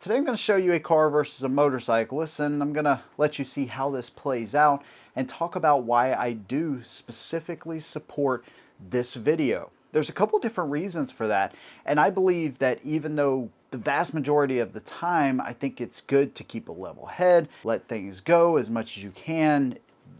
Today I'm going to show you a car versus a motorcyclist, and I'm going to let you see how this plays out and talk about why I do specifically support this video. There's a couple different reasons for that, and I believe that even though the vast majority of the time I think it's good to keep a level head, let things go as much as you can,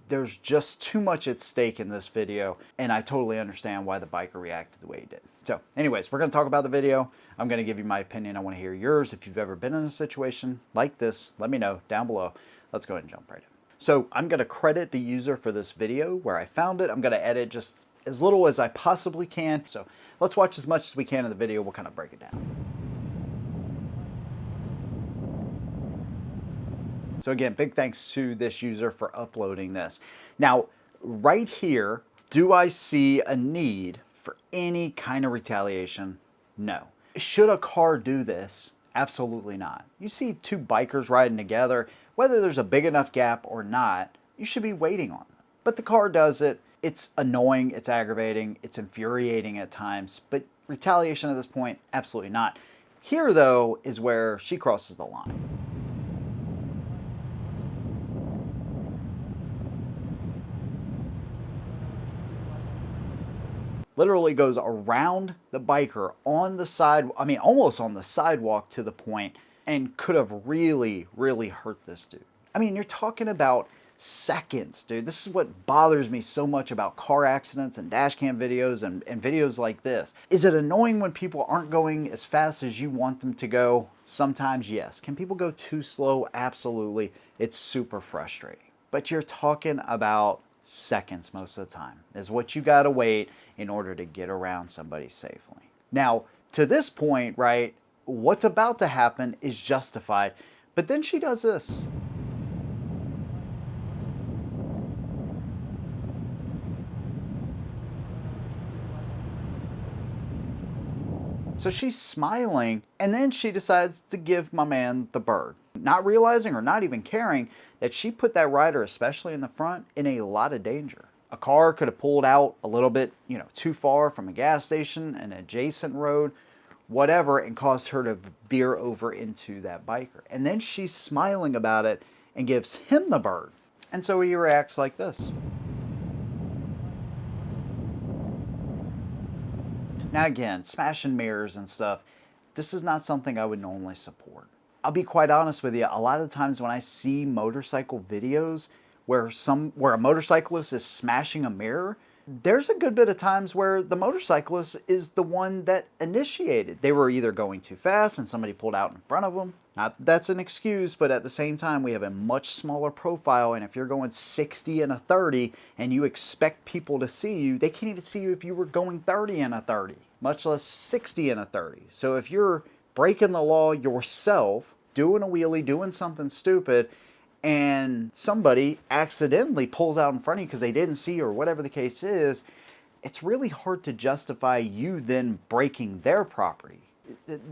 there's just too much at stake in this video, and I totally understand why the biker reacted the way he did. So anyways, we're going to talk about the video. I'm going to give you my opinion. I want to hear yours. If you've ever been in a situation like this, let me know down below. Let's go ahead and jump right in. So I'm going to credit the user for this video where I found it. I'm going to edit just as little as I possibly can. So let's watch as much as we can of the video. We'll kind of break it down. So again, big thanks to this user for uploading this. Now, right here, do I see a need for any kind of retaliation? No. Should a car do this? Absolutely not. You see two bikers riding together, whether there's a big enough gap or not, you should be waiting on them. But the car does it. It's annoying, it's aggravating, it's infuriating at times, but retaliation at this point, absolutely not. Here, though, is where she crosses the line. Literally goes around the biker on the side, I mean, almost on the sidewalk to the point, and could have really, really hurt this dude. I mean, you're talking about seconds, dude. This is what bothers me so much about car accidents and dash cam videos and videos like this. Is it annoying when people aren't going as fast as you want them to go? Sometimes, yes. Can people go too slow? Absolutely. It's super frustrating. But you're talking about seconds most of the time is what you gotta wait in order to get around somebody safely. Now, to this point, right, what's about to happen is justified, but then she does this. So she's smiling, and then she decides to give my man the bird, not realizing or not even caring that she put that rider, especially in the front, in a lot of danger. A car could have pulled out a little bit, too far from a gas station, an adjacent road, whatever, and caused her to veer over into that biker. And then she's smiling about it and gives him the bird. And so he reacts like this. Now again, smashing mirrors and stuff, this is not something I would normally support. I'll be quite honest with you, a lot of the times when I see motorcycle videos where a motorcyclist is smashing a mirror, there's a good bit of times where the motorcyclist is the one that initiated. They were either going too fast and somebody pulled out in front of them. Not that that's an excuse, but at the same time, we have a much smaller profile, and if you're going 60 and a 30 and you expect people to see you, they can't even see you if you were going 30 and a 30, much less 60 and a 30. So if you're breaking the law yourself, doing a wheelie, doing something stupid, and somebody accidentally pulls out in front of you because they didn't see you or whatever the case is, it's really hard to justify you then breaking their property.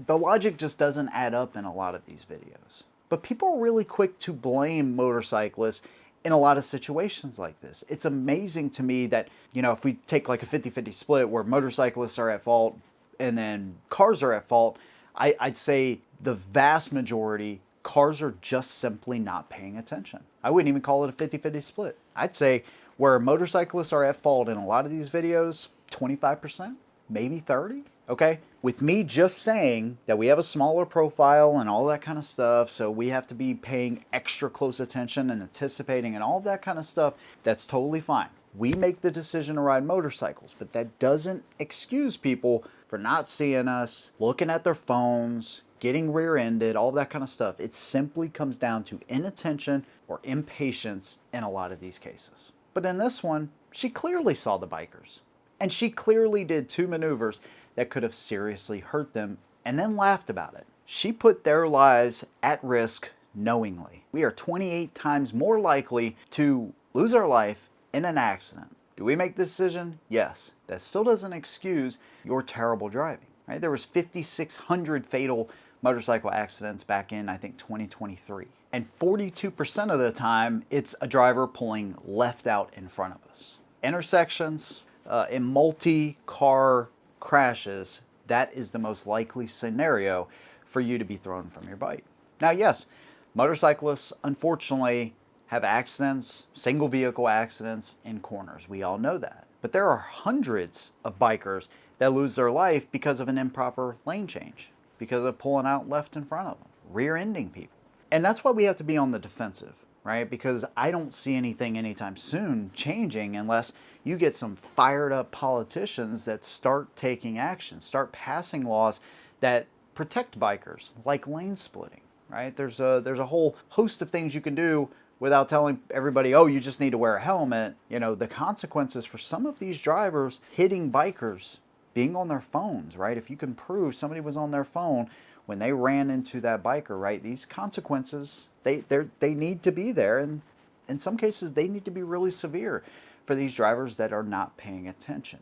The logic just doesn't add up in a lot of these videos. But people are really quick to blame motorcyclists in a lot of situations like this. It's amazing to me that, if we take like a 50-50 split where motorcyclists are at fault and then cars are at fault, I'd say the vast majority, cars are just simply not paying attention. I wouldn't even call it a 50-50 split. I'd say where motorcyclists are at fault in a lot of these videos, 25%, maybe 30%, okay? With me just saying that we have a smaller profile and all that kind of stuff, so we have to be paying extra close attention and anticipating and all that kind of stuff, that's totally fine. We make the decision to ride motorcycles, but that doesn't excuse people for not seeing us, looking at their phones, getting rear-ended, all that kind of stuff. It simply comes down to inattention or impatience in a lot of these cases. But in this one, she clearly saw the bikers. And she clearly did two maneuvers that could have seriously hurt them and then laughed about it. She put their lives at risk knowingly. We are 28 times more likely to lose our life in an accident. Do we make the decision? Yes. That still doesn't excuse your terrible driving. Right? There was 5,600 fatal motorcycle accidents back in, I think, 2023. And 42% of the time, it's a driver pulling left out in front of us. Intersections, in multi-car crashes, that is the most likely scenario for you to be thrown from your bike. Now, yes, motorcyclists unfortunately have accidents, single vehicle accidents in corners. We all know that. But there are hundreds of bikers that lose their life because of an improper lane change, because of pulling out left in front of them, rear-ending people. And that's why we have to be on the defensive, right? Because I don't see anything anytime soon changing unless you get some fired up politicians that start taking action, start passing laws that protect bikers, like lane splitting, right? There's a whole host of things you can do without telling everybody, oh, you just need to wear a helmet. You know, the consequences for some of these drivers hitting bikers, being on their phones, right? If you can prove somebody was on their phone when they ran into that biker, right? These consequences, they need to be there, and in some cases they need to be really severe for these drivers that are not paying attention.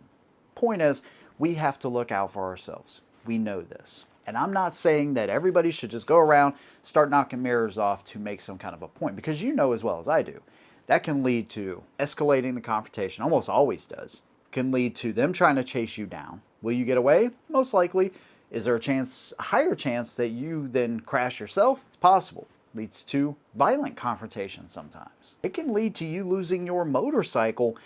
Point is, we have to look out for ourselves. We know this. And I'm not saying that everybody should just go around, start knocking mirrors off to make some kind of a point, because you know as well as I do, that can lead to escalating the confrontation, almost always does. Can lead to them trying to chase you down. Will you get away? Most likely. Is there a higher chance that you then crash yourself? It's possible. Leads to violent confrontation sometimes. It can lead to you losing your motorcycle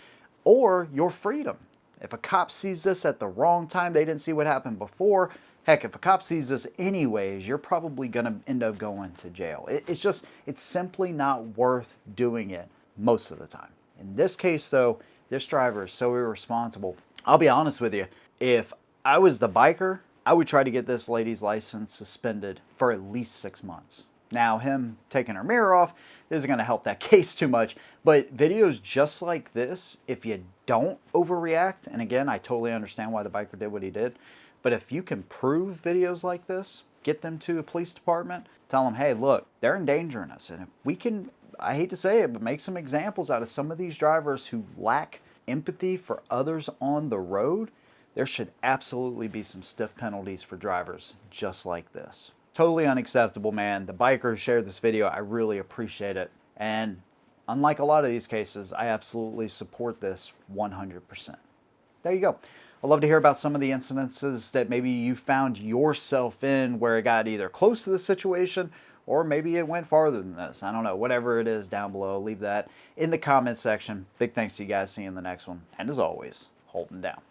or your freedom. If a cop sees this at the wrong time, they didn't see what happened before, heck, if a cop sees this anyways, you're probably going to end up going to jail. It's simply not worth doing it most of the time. In this case, though, this driver is so irresponsible. I'll be honest with you. If I was the biker, I would try to get this lady's license suspended for at least 6 months. Now, him taking her mirror off isn't going to help that case too much, but videos just like this, if you don't overreact, and again, I totally understand why the biker did what he did, but if you can prove videos like this, get them to a police department, tell them, hey, look, they're endangering us. And if we can, I hate to say it, but make some examples out of some of these drivers who lack empathy for others on the road, there should absolutely be some stiff penalties for drivers just like this. Totally unacceptable, man. The biker who shared this video, I really appreciate it. And unlike a lot of these cases, I absolutely support this 100%. There you go. I'd love to hear about some of the incidences that maybe you found yourself in where it got either close to the situation or maybe it went farther than this. I don't know. Whatever it is down below, leave that in the comment section. Big thanks to you guys. See you in the next one. And as always, holding down.